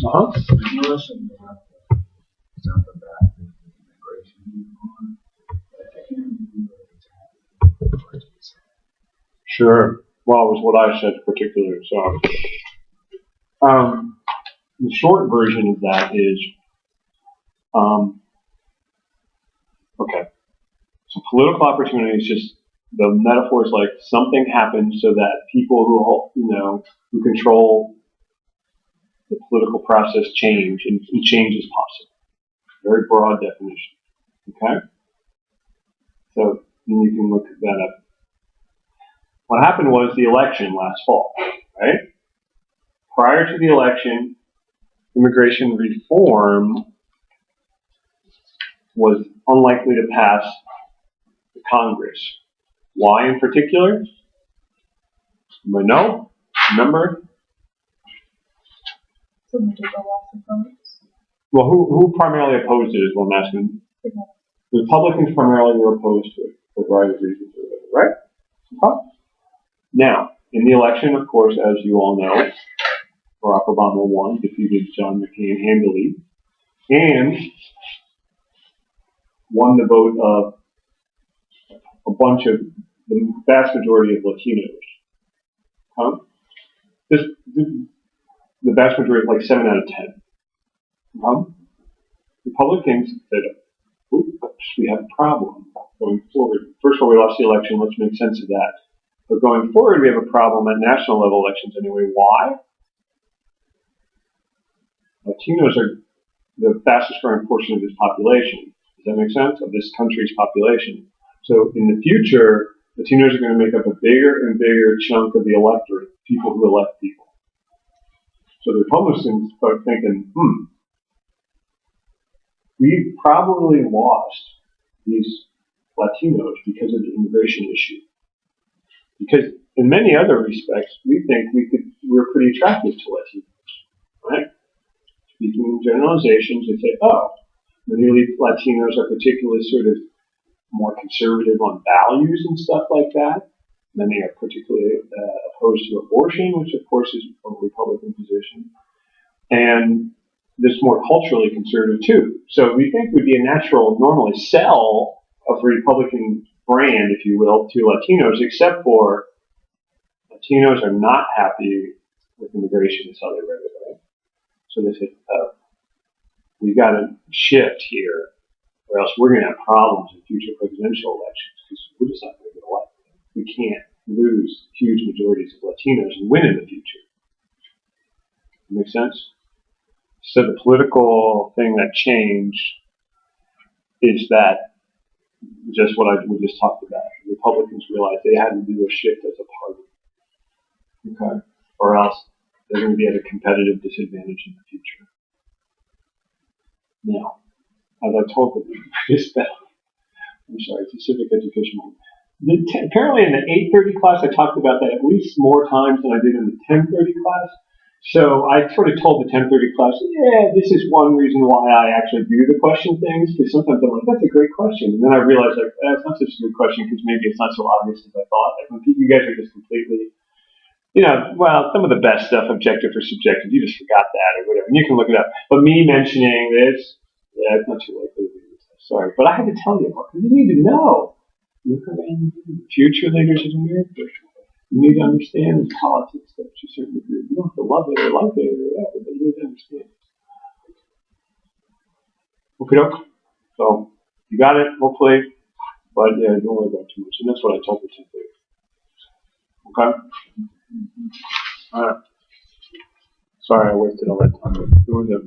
Uh-huh. Sure. Well, it was what I said particularly. So, the short version of that is, okay. So political opportunity is just the metaphor is like something happens so that people who control the political process change, and change is possible. Very broad definition. Okay. So then you can look that up. What happened was the election last fall, right? Prior to the election, immigration reform was unlikely to pass the Congress. Why in particular? Anybody know? Remember? Well, who primarily opposed it is what I'm asking. The Republicans primarily were opposed to it for a variety of reasons, right? Huh? Now, in the election, of course, as you all know, Barack Obama won, defeated John McCain handily, and won the vote of the vast majority of Latinos. Huh? The vast majority, like 7 out of 10. Republicans said, we have a problem going forward. First of all, we lost the election. Let's make sense of that. But going forward, we have a problem at national level elections anyway. Why? Latinos are the fastest growing portion of this population. Does that make sense? Of this country's population. So in the future, Latinos are going to make up a bigger and bigger chunk of the electorate, people who elect people. So the Republicans start thinking, we've probably lost these Latinos because of the immigration issue. Because in many other respects, we think we're pretty attractive to Latinos, right? Speaking in generalizations, they say, many Latinos are particularly sort of more conservative on values and stuff like that. Then they are particularly opposed to abortion, which of course is a Republican position. And this more culturally conservative too. So we think would be a natural, normally sell of a Republican brand, if you will, to Latinos, except for Latinos are not happy with immigration in Saudi Arabia, right? So they said, we've got to shift here, or else we're going to have problems in future presidential elections, because we're just not going to get elected. We can't lose huge majorities of Latinos and win in the future. Make sense? So the political thing that changed is that just what we just talked about. The Republicans realized they had to do a shift as a party, okay, or else they're going to be at a competitive disadvantage in the future. Now, as I told them, it's a civic education moment. Apparently in the 8:30 class, I talked about that at least more times than I did in the 10:30 class. So I sort of told the 10:30 class, this is one reason why I actually do the question things, because sometimes I'm like, that's a great question. And then I realized, it's not such a good question because maybe it's not so obvious as I thought. Like, when you guys are just completely, some of the best stuff, objective or subjective, you just forgot that or whatever. And you can look it up. But me mentioning this, it's not too likely to be this. Sorry. But I had to tell you, because you need to know. Look around the future leaders of America. You need to understand politics to a certain degree. You don't have to love it or like it or whatever, but you need to understand. Okay, so you got it, hopefully, but don't worry about it too much. And that's what I told the 10th grade. Okay? All right. Sorry I wasted all that time doing the